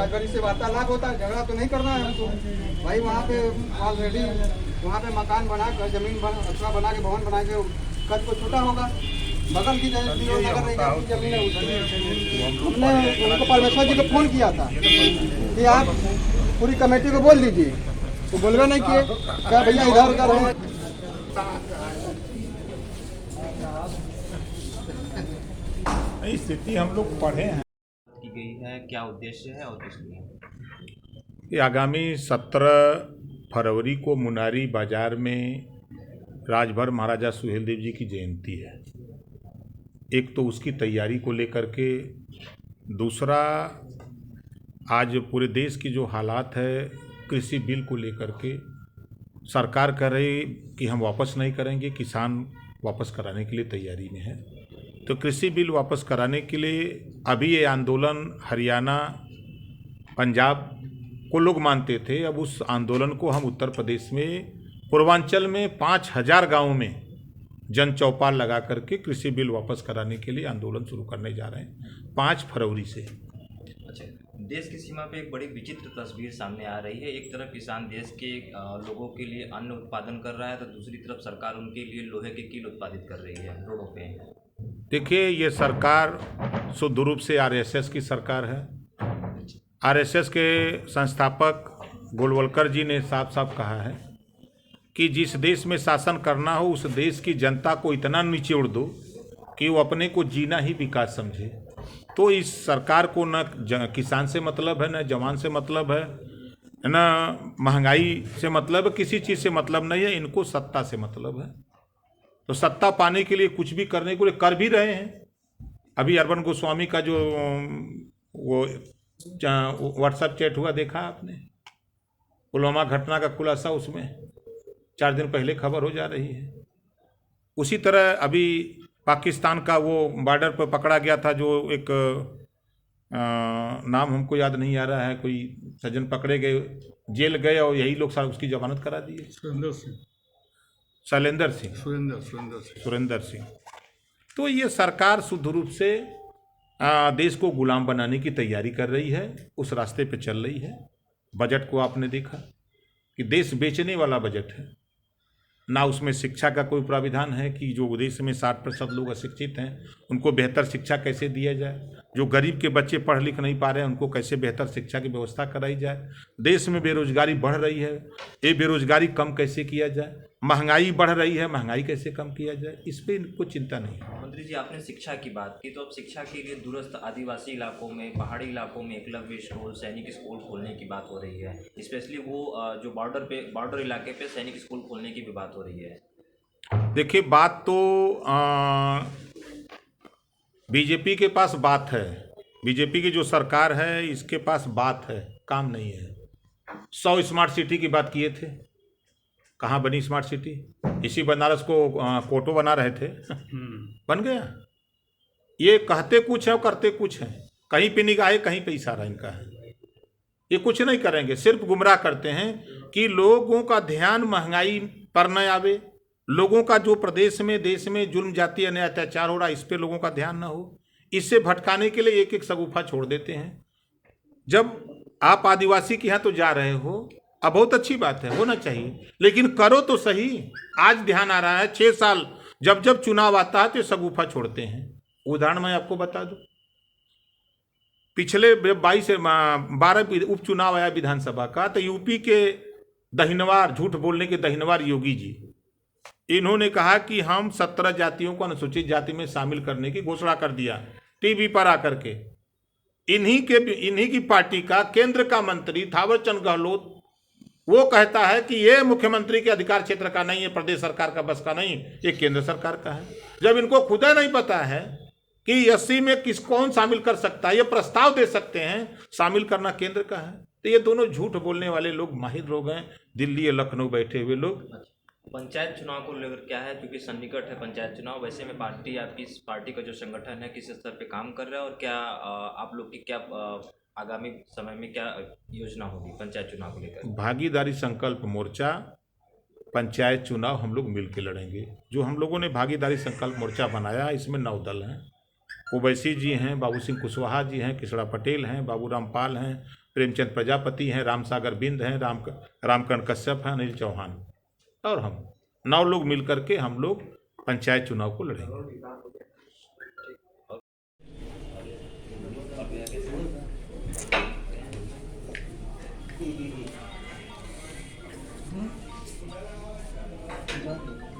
राजभरी से वार्तालाप होता है, झगड़ा तो नहीं करना है हमको भाई। वहाँ पे ऑलरेडी वहाँ पे मकान बना कर जमीन अच्छा बना के भवन बना के कद को छोटा होगा। बगल की नगर निगम की जमीन है उसमें हमने उनको परमेश्वर जी को फोन किया था कि आप पूरी कमेटी को बोल दीजिए, तो बोलवे नहीं किए। क्या भैया इधर उधर है। नहीं, स्थिति हम लोग पढ़े हैं की गई है, क्या उद्देश्य है और किस लिए? कि आगामी 17 फरवरी को मुनारी बाजार में राजभर महाराजा सुहेलदेव जी की जयंती है। एक तो उसकी तैयारी को लेकर के, दूसरा आज पूरे देश की जो हालात है कृषि बिल को लेकर के, सरकार कह रही कि हम वापस नहीं करेंगे, किसान वापस कराने के लिए तैयारी में है। तो कृषि बिल वापस कराने के लिए अभी ये आंदोलन हरियाणा पंजाब को लोग मानते थे, अब उस आंदोलन को हम उत्तर प्रदेश में पूर्वांचल में 5000 गाँवों में जन चौपाल लगा करके कृषि बिल वापस कराने के लिए आंदोलन शुरू करने जा रहे हैं 5 फरवरी से। अच्छा, देश की सीमा पे एक बड़ी विचित्र तस्वीर सामने आ रही है। एक तरफ किसान देश के लोगों के लिए अन्न उत्पादन कर रहा है, तो दूसरी तरफ सरकार उनके लिए लोहे के कील उत्पादित कर रही है रोडों पे। देखिए, ये सरकार शुद्ध रूप से आरएसएस की सरकार है। आरएसएस के संस्थापक गोलवलकर जी ने साफ साफ कहा है कि जिस देश में शासन करना हो उस देश की जनता को इतना निचोड़ दो कि वो अपने को जीना ही विकास समझे। तो इस सरकार को न किसान से मतलब है, न जवान से मतलब है, न महंगाई से मतलब है, किसी चीज़ से मतलब नहीं है, इनको सत्ता से मतलब है। तो सत्ता पाने के लिए कुछ भी करने के लिए कर भी रहे हैं। अभी अरविंद गोस्वामी का जो वो व्हाट्सएप चैट हुआ देखा आपने, पुलवामा घटना का खुलासा उसमें 4 दिन पहले खबर हो जा रही है। उसी तरह अभी पाकिस्तान का वो बॉर्डर पर पकड़ा गया था जो एक नाम हमको याद नहीं आ रहा है, कोई सज्जन पकड़े गए, जेल गए और यही लोग साहब उसकी जमानत करा दिए। सुरेंद्र सिंह। तो ये सरकार शुद्ध रूप से देश को गुलाम बनाने की तैयारी कर रही है, उस रास्ते पे चल रही है। बजट को आपने देखा कि देश बेचने वाला बजट है, ना उसमें शिक्षा का कोई प्राविधान है कि जो देश में 60% लोग अशिक्षित हैं उनको बेहतर शिक्षा कैसे दिया जाए, जो गरीब के बच्चे पढ़ लिख नहीं पा रहे हैं उनको कैसे बेहतर शिक्षा की व्यवस्था कराई जाए। देश में बेरोजगारी बढ़ रही है, ये बेरोजगारी कम कैसे किया जाए। महंगाई बढ़ रही है, महंगाई कैसे कम किया जाए, इस पर इनको चिंता नहीं है। मंत्री जी, आपने शिक्षा की बात की, तो अब शिक्षा के लिए दूरस्थ आदिवासी इलाकों में, पहाड़ी इलाकों में एकलव्य स्कूल, सैनिक स्कूल खोलने की बात हो रही है। स्पेशली वो जो बॉर्डर इलाके पे सैनिक स्कूल खोलने की भी बात हो रही है। देखिए, बात तो बीजेपी के पास बात है, बीजेपी की जो सरकार है इसके पास बात है, काम नहीं है। 100 स्मार्ट सिटी की बात किए थे, कहाँ बनी स्मार्ट सिटी? इसी बनारस को कोटो बना रहे थे बन गया। ये कहते कुछ है और करते कुछ है, कहीं पे निगाह है कहीं पे इशारा इनका है। ये कुछ नहीं करेंगे, सिर्फ गुमराह करते हैं कि लोगों का ध्यान महंगाई पर न आवे, लोगों का जो प्रदेश में देश में जुल्म जाति अन्याय अत्याचार हो रहा है इस पे लोगों का ध्यान ना हो, इससे भटकाने के लिए एक एक शगुफा छोड़ देते हैं। जब आप आदिवासी के यहाँ तो जा रहे हो, अब बहुत अच्छी बात है, होना चाहिए, लेकिन करो तो सही। आज ध्यान आ रहा है, 6 साल जब जब चुनाव आता है तो शगुफा छोड़ते हैं। उदाहरण मैं आपको बता दूं, पिछले 12 उपचुनाव आया विधानसभा का, तो यूपी के दहिनवार, झूठ बोलने के दहिनवार योगी जी, इन्होंने कहा कि हम 17 जातियों को अनुसूचित जाति में शामिल करने की घोषणा कर दिया टीवी पर आकर के। इन्हीं की पार्टी का केंद्र का मंत्री थावरचंद गहलोत वो कहता है कि ये मुख्यमंत्री के अधिकार क्षेत्र का नहीं है, प्रदेश सरकार का बस का नहीं, ये केंद्र सरकार का है। जब इनको खुदा नहीं पता है कि 80 में कौन शामिल कर सकता है, ये प्रस्ताव दे सकते हैं, शामिल करना केंद्र का है। तो ये दोनों झूठ बोलने वाले लोग माहिर लोग हैं, दिल्ली या लखनऊ बैठे हुए लोग। पंचायत चुनाव को लेकर क्या है, क्योंकि सन्निकट है पंचायत चुनाव, वैसे में पार्टी, आपकी इस पार्टी का जो संगठन है किस स्तर पे काम कर रहा है, और क्या आप लोग की क्या आगामी समय में क्या योजना होगी पंचायत चुनाव को लेकर? भागीदारी संकल्प मोर्चा पंचायत चुनाव हम लोग मिल के लड़ेंगे। जो हम लोगों ने भागीदारी संकल्प मोर्चा बनाया, इसमें 9 दल हैं। ओवैसी जी हैं, बाबू सिंह कुशवाहा जी हैं, किशोरा पटेल हैं, बाबूराम पाल हैं, प्रेमचंद प्रजापति हैं, रामसागर बिंद हैं, रामकरण कश्यप हैं, अनिल चौहान और हम 9 लोग मिल करके हम लोग पंचायत चुनाव को लड़ेंगे। जाते